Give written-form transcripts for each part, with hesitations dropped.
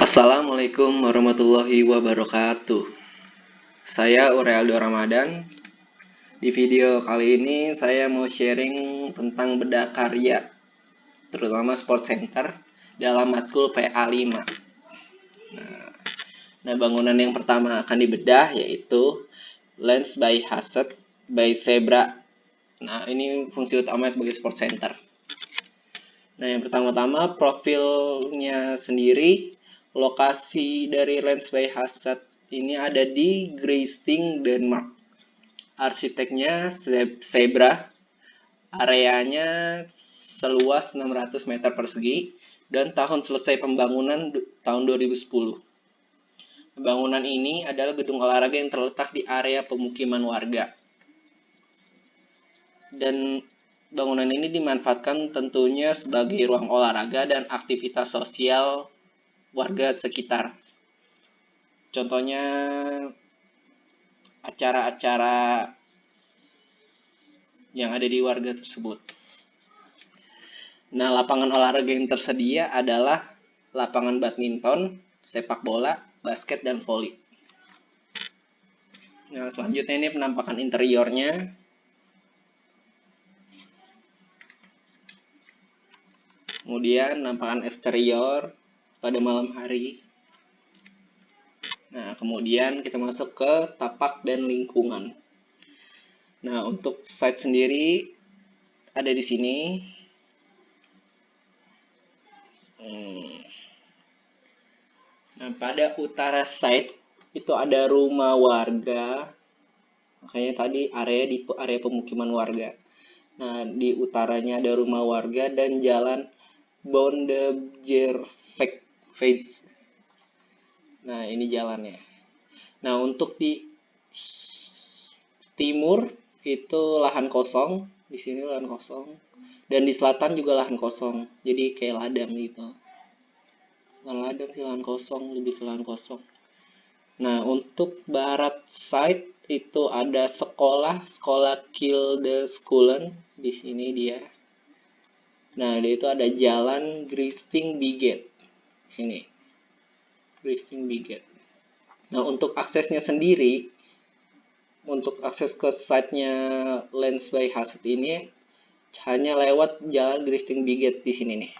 Assalamualaikum warahmatullahi wabarakatuh. Saya Urealdo Ramadan. Di video kali ini saya mau sharing tentang bedah karya, terutama sport center dalam matkul PA5. Nah, bangunan yang pertama akan dibedah yaitu Lens by Hassett by Zebra. Nah, ini fungsi utama sebagai sport center. Nah, yang pertama-tama profilnya sendiri. Lokasi dari Lens by Hassett ini ada di Græsting, Denmark. Arsiteknya Zebra. Areanya seluas 600 meter persegi dan tahun selesai pembangunan tahun 2010. Bangunan ini adalah gedung olahraga yang terletak di area pemukiman warga. Dan bangunan ini dimanfaatkan tentunya sebagai ruang olahraga dan aktivitas sosial warga sekitar. Contohnya acara-acara yang ada di warga tersebut. Nah, lapangan olahraga yang tersedia adalah lapangan badminton, sepak bola, basket, dan voli. Nah, selanjutnya ini penampakan interiornya. Kemudian penampakan eksterior pada malam hari. Nah, kemudian kita masuk ke tapak dan lingkungan. Nah, untuk site sendiri ada di sini. Nah, pada utara site itu ada rumah warga. Makanya tadi area pemukiman warga. Nah, di utaranya ada rumah warga dan jalan Bondejerveg. Nah, ini jalannya. Nah, untuk di timur itu lahan kosong, di sini lahan kosong, dan di selatan juga lahan kosong. Jadi kayak ladang gitu. Bukan ladang sih, lahan kosong, lebih ke lahan kosong. Nah, untuk barat side itu ada sekolah Kildeskolen, di sini dia. Nah, dia itu ada jalan Græsting Byget. Sini. Græsting Byget. Nah, untuk aksesnya sendiri, untuk akses ke site-nya Lens by Hassett ini hanya lewat jalan Græsting Byget di sini nih.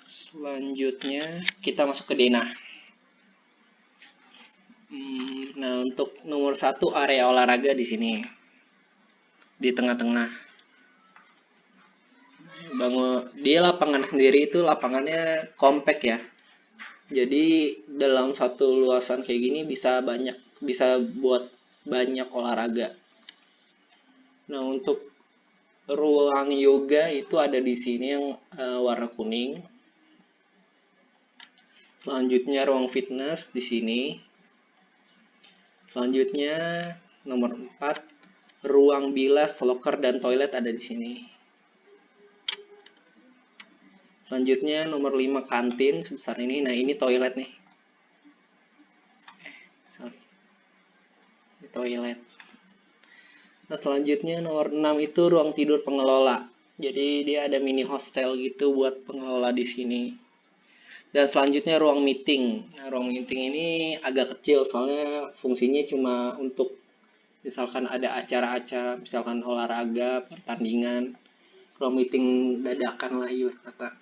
Selanjutnya kita masuk ke denah. Nah, untuk nomor 1 area olahraga di sini, di tengah-tengah. Di lapangan sendiri itu lapangannya compact ya. Jadi dalam satu luasan kayak gini bisa buat banyak olahraga. Nah, untuk ruang yoga itu ada di sini yang warna kuning. Selanjutnya ruang fitness di sini. Selanjutnya nomor 4, ruang bilas, loker, dan toilet ada di sini. Selanjutnya nomor 5, kantin sebesar ini. Nah, ini toilet nih. Ini toilet. Nah, selanjutnya nomor 6 itu ruang tidur pengelola. Jadi dia ada mini hostel gitu buat pengelola di sini. Dan selanjutnya ruang meeting. Nah, ruang meeting ini agak kecil soalnya fungsinya cuma untuk misalkan ada acara-acara, misalkan olahraga, pertandingan. Ruang meeting dadakan lah ibarat kata.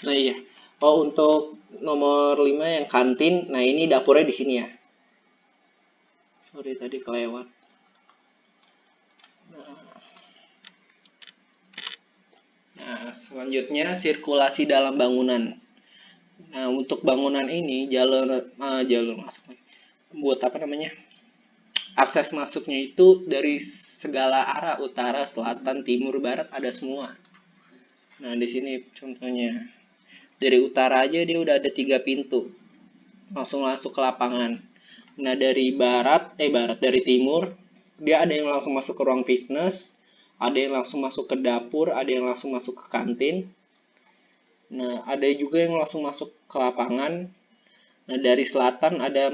Nah, iya. Oh, untuk nomor 5 yang kantin. Nah, ini dapurnya di sini ya. Sorry tadi kelewat. Nah, selanjutnya sirkulasi dalam bangunan. Nah, untuk bangunan ini jalur masuk. Buat apa namanya? Akses masuknya itu dari segala arah, utara, selatan, timur, barat ada semua. Nah, di sini contohnya. Dari utara aja dia udah ada 3 pintu. Langsung masuk ke lapangan. Nah, dari dari timur dia ada yang langsung masuk ke ruang fitness, ada yang langsung masuk ke dapur, ada yang langsung masuk ke kantin. Nah, ada juga yang langsung masuk ke lapangan. Nah, dari selatan ada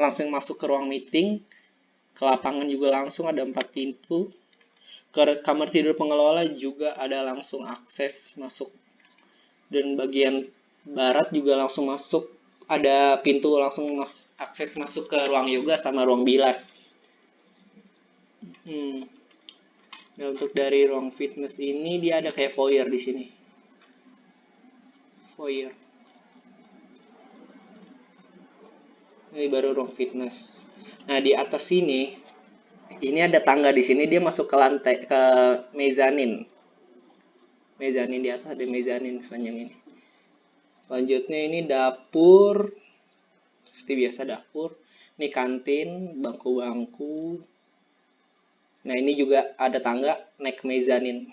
langsung masuk ke ruang meeting. Ke lapangan juga langsung ada 4 pintu. Ke kamar tidur pengelola juga ada langsung akses masuk. Dan bagian barat juga langsung masuk. Ada pintu langsung akses masuk ke ruang yoga sama ruang bilas. Nah, untuk dari ruang fitness ini dia ada kayak foyer di sini. Foyer. Ini baru ruang fitness. Nah, di atas sini ini ada tangga di sini, dia masuk ke lantai, ke mezanin. Mezanin di atas ada mezanin sepanjang ini. Selanjutnya ini dapur. Seperti biasa dapur. Ini kantin, bangku-bangku. Nah, ini juga ada tangga naik ke mezanin.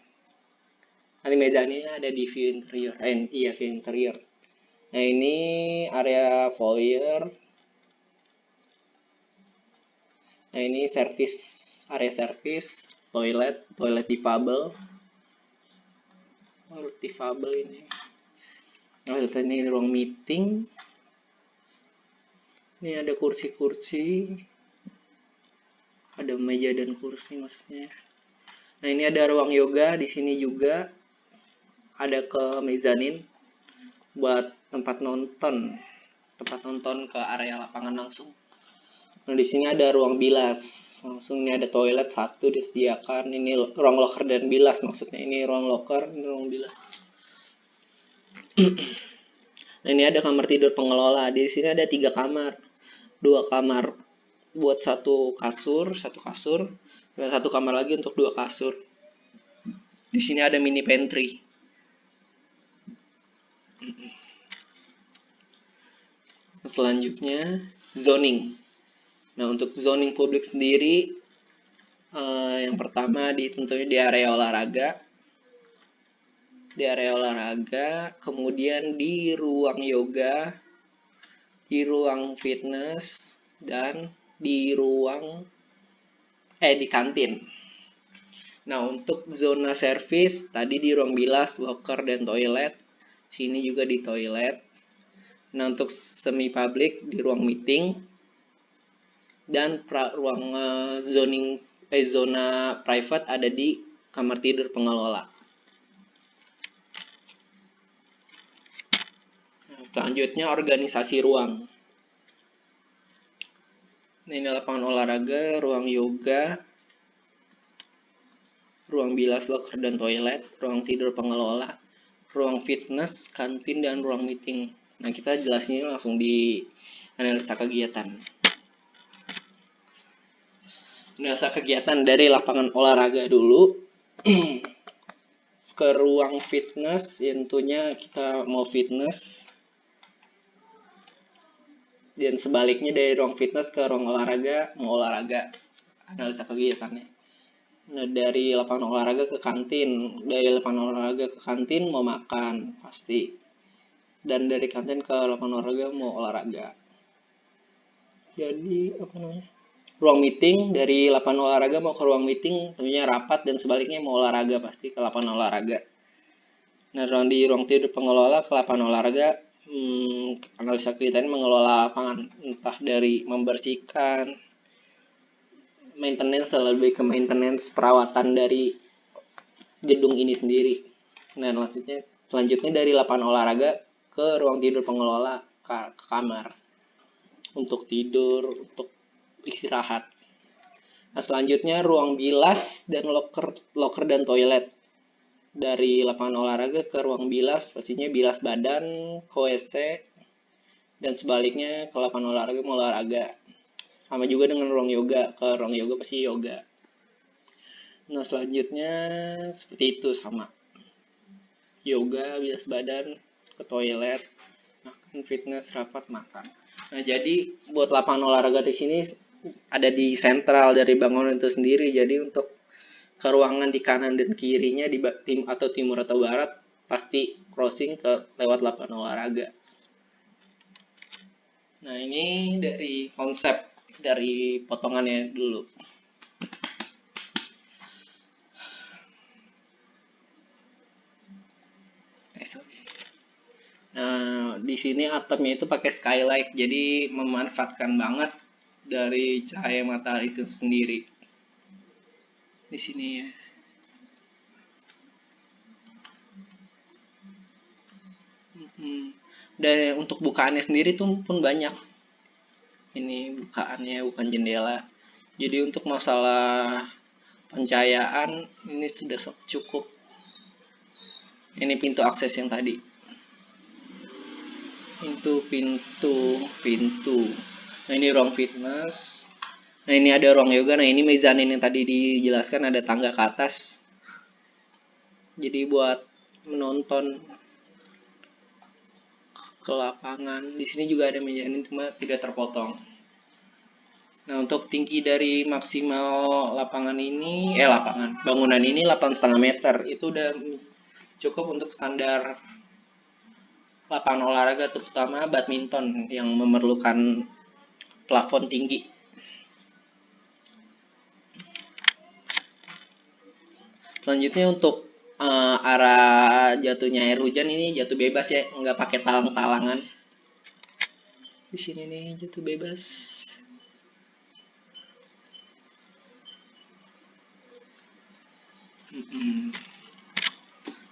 Nanti mezaninnya ada di view interior. Iya, view interior. Nah, ini area foyer. Nah, ini area service, toilet difabel. Difabel ini. Nah, ini ruang meeting. Ini ada kursi-kursi. Ada meja dan kursi maksudnya. Nah, ini ada ruang yoga di sini juga. Ada ke mezanin buat tempat nonton ke area lapangan langsung. Nah, di sini ada ruang bilas. Langsung ini ada toilet satu disediakan. Ini ruang locker dan bilas maksudnya. Ini ruang locker, ini ruang bilas. Nah, ini ada kamar tidur pengelola. Di sini ada 3 kamar. 2 kamar buat satu kasur, dan 1 kamar lagi untuk 2 kasur. Di sini ada mini pantry. Selanjutnya zoning. Nah, untuk zoning publik sendiri, yang pertama tentunya di area olahraga. Kemudian di ruang yoga, di ruang fitness, dan di kantin. Nah, untuk zona service tadi di ruang bilas, locker, dan toilet. Sini juga di toilet. Nah, untuk semi public di ruang meeting dan ruang zona private ada di kamar tidur pengelola. Nah, selanjutnya organisasi ruang. Ini lapangan olahraga, ruang yoga, ruang bilas, locker, dan toilet, ruang tidur pengelola, ruang fitness, kantin, dan ruang meeting. Nah, kita jelasnya langsung di analisa kegiatan. Analisa kegiatan dari lapangan olahraga dulu. Ke ruang fitness, tentunya kita mau fitness. Dan sebaliknya dari ruang fitness ke ruang olahraga, mau olahraga. Analisa kegiatannya. Nah, dari lapangan olahraga ke kantin. Dari lapangan olahraga ke kantin mau makan, pasti. Dan dari kantin ke lapangan olahraga mau olahraga. Jadi, ruang meeting, dari lapangan olahraga mau ke ruang meeting, tentunya rapat, dan sebaliknya mau olahraga, pasti ke lapangan olahraga. Nah, di ruang tidur pengelola ke lapangan olahraga, analisa kegiatan mengelola lapangan, entah dari membersihkan, maintenance, lebih ke maintenance perawatan dari gedung ini sendiri. Nah, selanjutnya dari lapangan olahraga ke ruang tidur pengelola, ke kamar untuk tidur, untuk istirahat. Nah, selanjutnya ruang bilas dan locker dan toilet. Dari lapangan olahraga ke ruang bilas, pastinya bilas badan, ke WC, dan sebaliknya ke lapangan olahraga mau olahraga. Sama juga dengan ruang yoga, ke ruang yoga pasti yoga. Nah, selanjutnya seperti itu, sama. Yoga, bilas badan, ke toilet, makan, fitness, rapat, makan. Nah, jadi buat lapangan olahraga di sini ada di sentral dari bangunan itu sendiri. Jadi untuk ke ruangan di kanan dan kirinya di timur atau barat pasti crossing lewat lapangan olahraga. Nah, ini dari konsep dari potongannya dulu. Nah, di sini atapnya itu pakai skylight, jadi memanfaatkan banget dari cahaya matahari itu sendiri. Di sini ya. Dan untuk bukaannya sendiri tuh pun banyak. Ini bukaannya bukan jendela. Jadi untuk masalah pencahayaan ini sudah cukup. Ini pintu akses yang tadi. Pintu. Nah, ini ruang fitness. Nah, ini ada ruang yoga. Nah, ini mezanin yang tadi dijelaskan, ada tangga ke atas. Jadi buat menonton ke lapangan. Di sini juga ada mezanin, cuma tidak terpotong. Nah, untuk tinggi dari maksimal bangunan ini 8,5 meter. Itu udah cukup untuk standar lapangan olahraga, terutama badminton yang memerlukan plafon tinggi. Selanjutnya untuk arah jatuhnya air hujan, ini jatuh bebas ya, nggak pakai talang-talangan. Di sini nih jatuh bebas.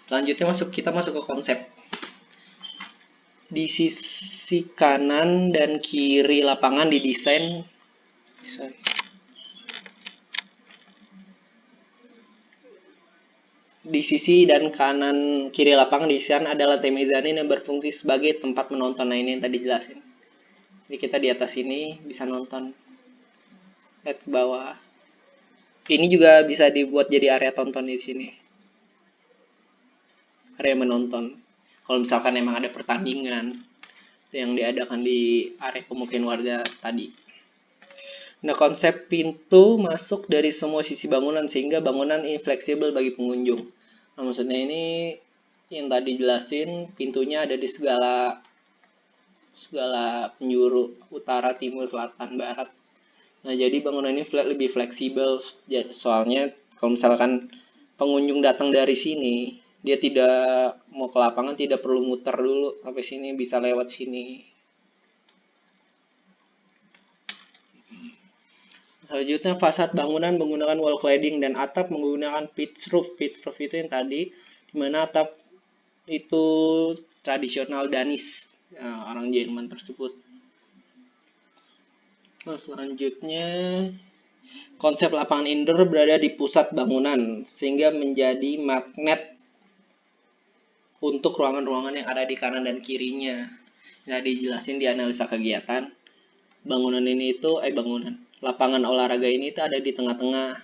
Selanjutnya kita masuk ke konsep. Di sisi kanan dan kiri lapangan didesain. Di sisi dan kanan kiri lapangan didesain adalah lantai mezanin yang berfungsi sebagai tempat menonton. Nah, ini yang tadi jelasin. Jadi kita di atas ini bisa nonton. Lihat ke bawah. Ini juga bisa dibuat jadi area tonton di sini. Area menonton. Kalau misalkan emang ada pertandingan yang diadakan di area pemukiman warga tadi. Nah, konsep pintu masuk dari semua sisi bangunan sehingga bangunan ini fleksibel bagi pengunjung. Nah, maksudnya ini yang tadi jelasin, pintunya ada di segala penjuru, utara, timur, selatan, barat. Nah, jadi bangunan ini lebih fleksibel, soalnya kalau misalkan pengunjung datang dari sini, dia tidak mau ke lapangan, tidak perlu muter dulu sampai sini, bisa lewat sini. Selanjutnya, fasad bangunan menggunakan wall cladding dan atap menggunakan pitch roof. Pitch roof itu yang tadi, dimana atap itu tradisional Danis, orang Jerman tersebut. Nah, selanjutnya, konsep lapangan indoor berada di pusat bangunan, sehingga menjadi magnet untuk ruangan-ruangan yang ada di kanan dan kirinya. Nah, dijelasin di analisa kegiatan. Lapangan olahraga ini itu ada di tengah-tengah.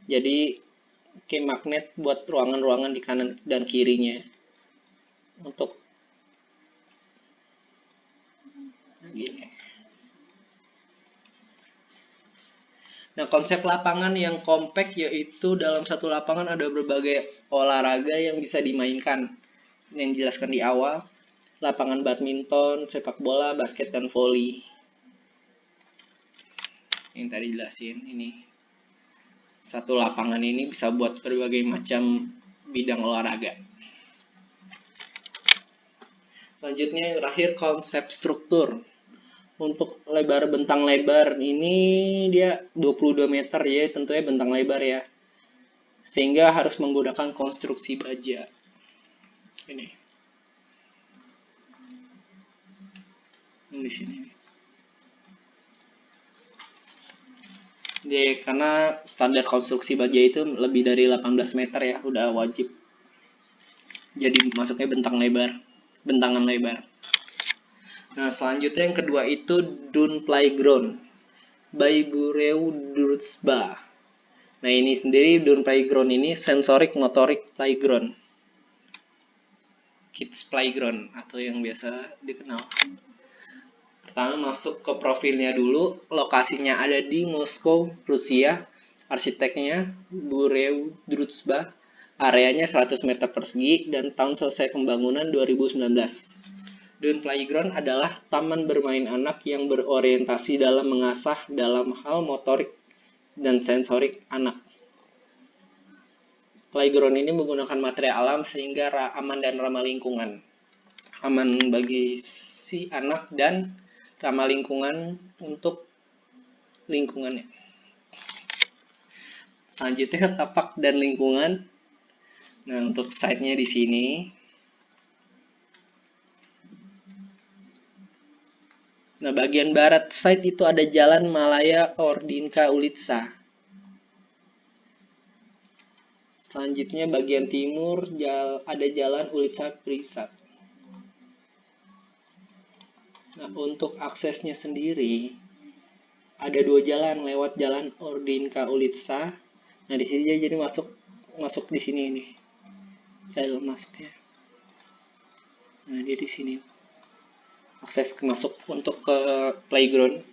Jadi, kayak magnet buat ruangan-ruangan di kanan dan kirinya. Untuk gini. Nah, konsep lapangan yang kompak yaitu dalam satu lapangan ada berbagai olahraga yang bisa dimainkan. Yang dijelaskan di awal, lapangan badminton, sepak bola, basket, dan voli. Yang tadi jelasin ini. Satu lapangan ini bisa buat berbagai macam bidang olahraga. Selanjutnya, terakhir konsep struktur. Untuk lebar bentang lebar ini dia 22 meter ya, tentunya bentang lebar ya. Sehingga harus menggunakan konstruksi baja. Ini. Di sini. Jadi, karena standar konstruksi baja itu lebih dari 18 meter ya, udah wajib. Jadi masuknya bentangan lebar. Nah, selanjutnya yang kedua itu Dun Playground by Bureau Drutzba. Nah, ini sendiri Dun Playground ini sensorik motorik playground. Kids Playground atau yang biasa dikenal. Pertama masuk ke profilnya dulu, lokasinya ada di Moskow, Rusia. Arsiteknya Bureau Drutzba. Areanya 100 meter persegi dan tahun selesai pembangunan 2019. Dun Playground adalah taman bermain anak yang berorientasi dalam mengasah dalam hal motorik dan sensorik anak. Playground ini menggunakan material alam sehingga aman dan ramah lingkungan. Aman bagi si anak dan ramah lingkungan untuk lingkungannya. Selanjutnya tapak dan lingkungan. Nah, untuk site-nya di sini. Nah, bagian barat site itu ada Jalan Malaya Ordinka Ulitsa. Selanjutnya bagian timur ada Jalan Ulitsa Prisat. Nah, untuk aksesnya sendiri ada 2 jalan lewat Jalan Ordinka Ulitsa. Nah, di sini jadi masuk di sini nih. Jalur masuknya. Nah, dia di sini. Akses masuk untuk ke playground.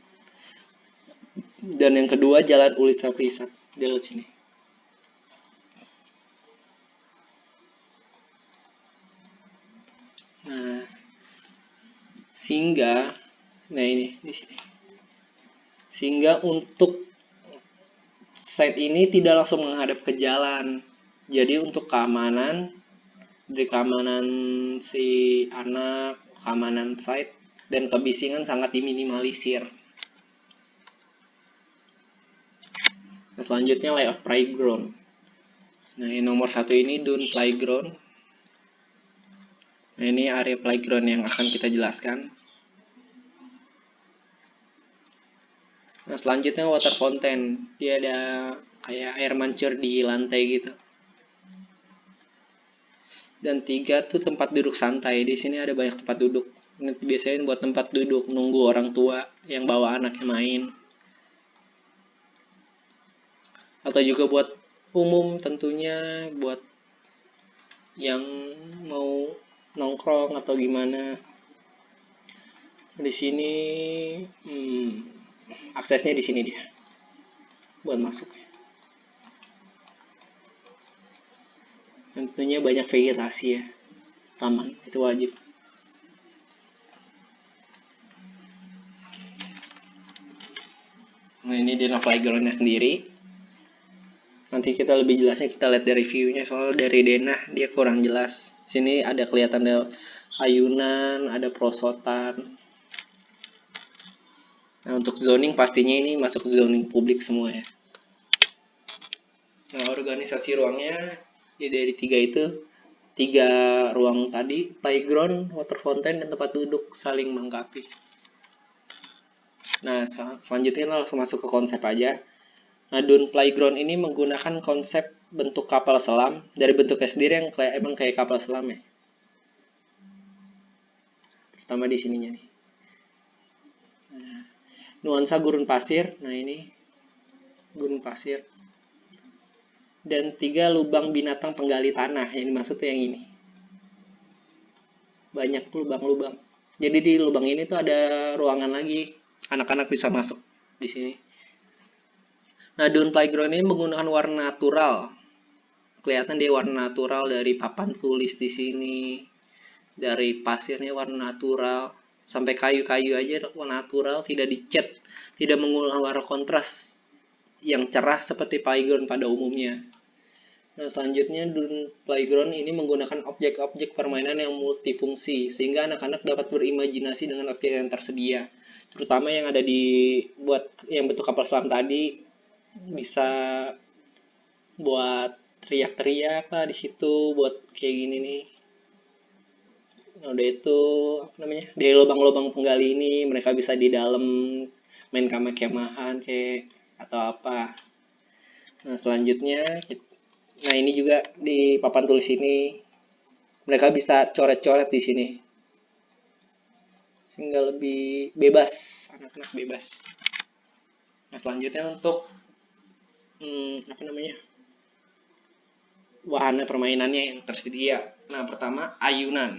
Dan yang kedua Jalan Ulitsa Prisat. Di sini. Nah, ini di sini. Sehingga untuk site ini tidak langsung menghadap ke jalan. Jadi untuk keamanan, dari keamanan si anak, keamanan site, dan kebisingan sangat diminimalisir. Nah, selanjutnya layout playground. Nah, yang nomor 1 ini Dune Playground. Nah, ini area playground yang akan kita jelaskan. Nah, selanjutnya water fountain. Dia ada kayak air mancur di lantai gitu. Dan 3 tuh tempat duduk santai. Di sini ada banyak tempat duduk. Ini biasanya buat tempat duduk nunggu orang tua yang bawa anaknya main. Atau juga buat umum tentunya, buat yang mau nongkrong atau gimana. Di sini aksesnya di sini dia buat masuk. Tentunya banyak vegetasi ya, taman itu wajib. Nah, ini dia playgroundnya sendiri. Nanti kita lebih jelasnya kita lihat dari reviewnya, soalnya dari Denah dia kurang jelas. Sini ada kelihatan ada ayunan, ada perosotan. Nah, untuk zoning pastinya ini masuk zoning publik semua ya. Nah, organisasi ruangnya ya dari 3 itu, 3 ruang tadi, playground, water fountain, dan tempat duduk saling melengkapi. Nah, selanjutnya langsung masuk ke konsep aja. Nah, Dune Playground ini menggunakan konsep bentuk kapal selam. Dari bentuknya sendiri yang emang kayak kapal selam ya. Pertama di sininya nih. Nah, nuansa gurun pasir. Nah, ini gurun pasir. Dan 3 lubang binatang penggali tanah. Yang dimaksud tuh yang ini. Banyak lubang-lubang. Jadi di lubang ini tuh ada ruangan lagi. Anak-anak bisa masuk di sini. Nah, Dune Playground ini menggunakan warna natural. Kelihatan dia warna natural dari papan tulis di sini. Dari pasirnya warna natural. Sampai kayu-kayu aja warna natural, tidak dicat, tidak menggunakan warna kontras yang cerah seperti playground pada umumnya. Nah, selanjutnya Dune Playground ini menggunakan objek-objek permainan yang multifungsi, sehingga anak-anak dapat berimajinasi dengan objek yang tersedia. Terutama yang ada buat yang bentuk kapal selam tadi, bisa buat teriak-teriak lah di situ, buat kayak gini nih. Nah, udah itu apa namanya, dari lubang-lubang penggali ini mereka bisa di dalam main kemah-kemahan kayak atau apa. Nah, selanjutnya nah ini juga di papan tulis ini mereka bisa coret-coret di sini sehingga lebih bebas, anak-anak bebas. Nah, selanjutnya untuk apa namanya, wahana permainannya yang tersedia. Nah, pertama ayunan.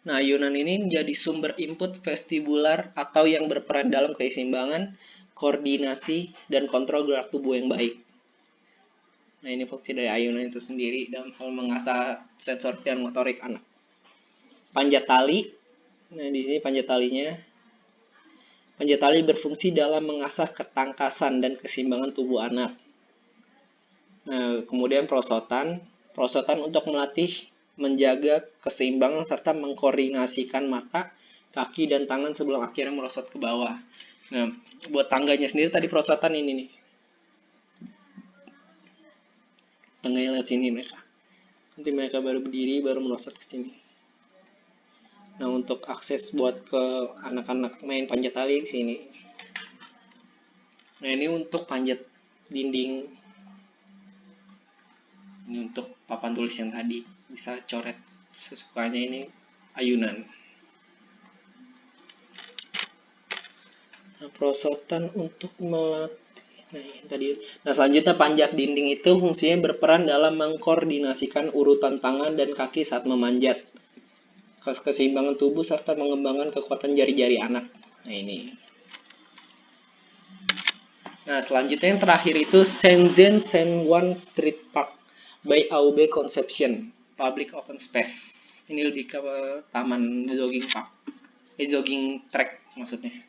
Nah, ayunan ini menjadi sumber input vestibular atau yang berperan dalam keseimbangan, koordinasi, dan kontrol gerak tubuh yang baik. Nah, ini fungsi dari ayunan itu sendiri dalam hal mengasah sensor dan motorik anak. Panjat tali. Nah, di sini panjat talinya. Panjat tali berfungsi dalam mengasah ketangkasan dan keseimbangan tubuh anak. Nah, kemudian perosotan. Perosotan untuk melatih menjaga keseimbangan serta mengkoordinasikan mata, kaki dan tangan sebelum akhirnya merosot ke bawah. Nah, buat tangganya sendiri tadi perosotan ini nih. Tangganya lewat sini mereka. Nanti mereka baru berdiri, baru merosot ke sini. Nah, untuk akses buat ke anak-anak main panjat tali di sini. Nah, ini untuk panjat dinding. Ini untuk papan tulis yang tadi. Bisa coret sesukanya, ini ayunan. Nah, perosotan untuk melatih. Nah, selanjutnya panjat dinding itu fungsinya berperan dalam mengkoordinasikan urutan tangan dan kaki saat memanjat, keseimbangan tubuh, serta mengembangkan kekuatan jari-jari anak. Nah, ini. Nah, selanjutnya yang terakhir itu Shenzhen Shenwan Street Park by AUB Conception Public Open Space. Ini lebih ke taman jogging park, jogging track maksudnya.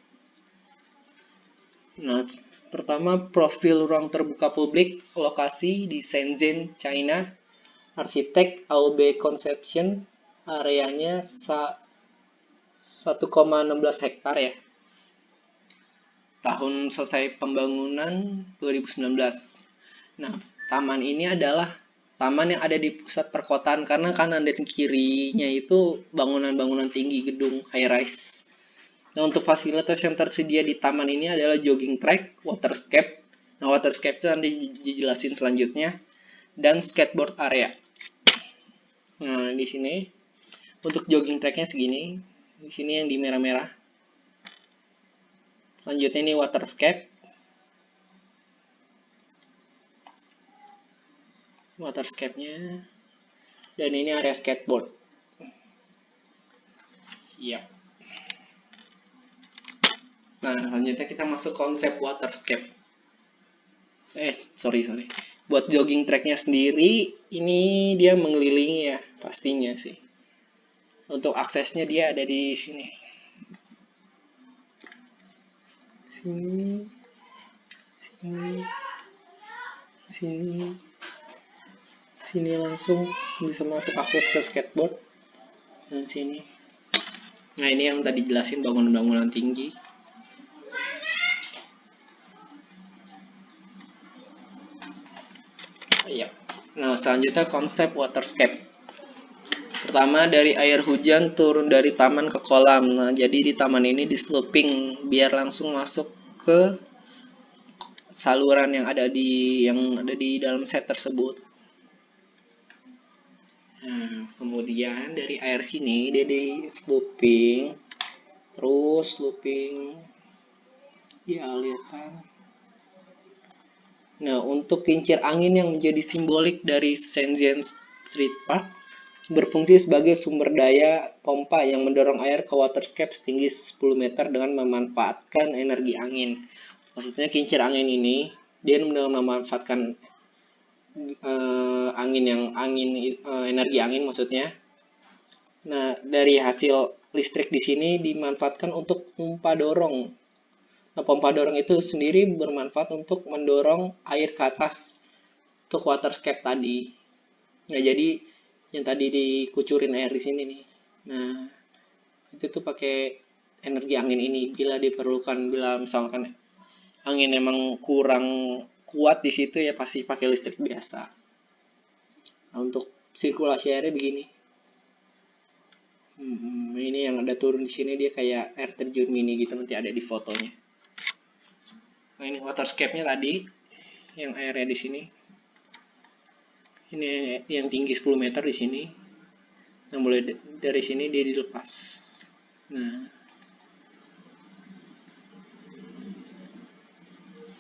Nah, pertama profil ruang terbuka publik, lokasi di Shenzhen, China, arsitek AUB Conception, areanya 1,16 hektar ya. Tahun selesai pembangunan 2019. Nah, taman ini adalah taman yang ada di pusat perkotaan karena kanan dan kirinya itu bangunan-bangunan tinggi, gedung high rise. Nah, untuk fasilitas yang tersedia di taman ini adalah jogging track, waterscape. Nah, waterscape itu nanti dijelasin selanjutnya, dan skateboard area. Nah, di sini untuk jogging tracknya segini. Di sini yang di merah-merah. Selanjutnya ini waterscape. Waterscape-nya. Dan ini area skateboard. Iya. Nah, selanjutnya kita masuk konsep waterscape. Sorry. Buat jogging tracknya sendiri, ini dia mengelilingi ya, pastinya sih. Untuk aksesnya dia ada di sini. Sini langsung bisa masuk akses ke skateboard. Dan sini. Nah, ini yang tadi jelasin bangunan-bangunan tinggi. Iya. Nah, selanjutnya konsep waterscape. Pertama, dari air hujan turun dari taman ke kolam. Nah, jadi di taman ini di sloping biar langsung masuk ke saluran yang ada di dalam set tersebut. Nah, kemudian dari air sini dia di sloping, terus looping dialirkan. Nah, untuk kincir angin yang menjadi simbolik dari Shenzhen Street Park berfungsi sebagai sumber daya pompa yang mendorong air ke waterscape setinggi 10 meter dengan memanfaatkan energi angin. Maksudnya kincir angin ini dia memanfaatkan energi angin maksudnya. Nah, dari hasil listrik di sini dimanfaatkan untuk pompa dorong. Nah, pompa dorong itu sendiri bermanfaat untuk mendorong air ke atas untuk waterscape tadi. Nah, jadi yang tadi dikucurin air di sini nih. Nah, itu tuh pakai energi angin ini bila diperlukan, bila misalkan angin emang kurang kuat di situ ya pasti pakai listrik biasa. Nah, untuk sirkulasi airnya begini. Ini yang ada turun di sini dia kayak air terjun mini gitu, nanti ada di fotonya. Nah, ini waterscape-nya tadi yang airnya di sini. Ini yang tinggi 10 meter di sini. Nah, mulai dari sini dia dilepas. Nah,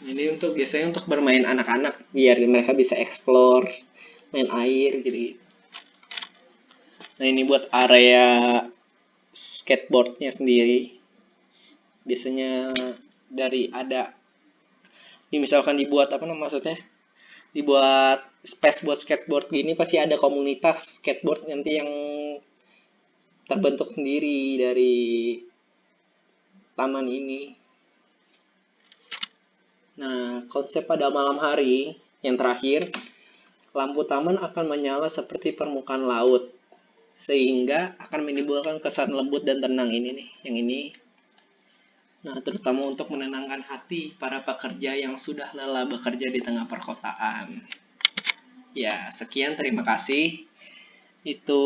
ini biasanya untuk bermain anak-anak biar mereka bisa explore, main air gitu. Nah, ini buat area skateboardnya sendiri. Biasanya dari ada ini misalkan dibuat maksudnya dibuat space buat skateboard gini, pasti ada komunitas skateboard nanti yang terbentuk sendiri dari taman ini. Nah, konsep pada malam hari yang terakhir, lampu taman akan menyala seperti permukaan laut sehingga akan menimbulkan kesan lembut dan tenang ini nih, yang ini. Nah, terutama untuk menenangkan hati para pekerja yang sudah lelah bekerja di tengah perkotaan. Ya, sekian, terima kasih. Itu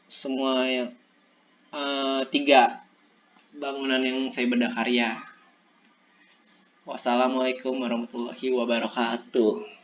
semua yang 3 bangunan yang saya bedah karya. Wassalamualaikum warahmatullahi wabarakatuh.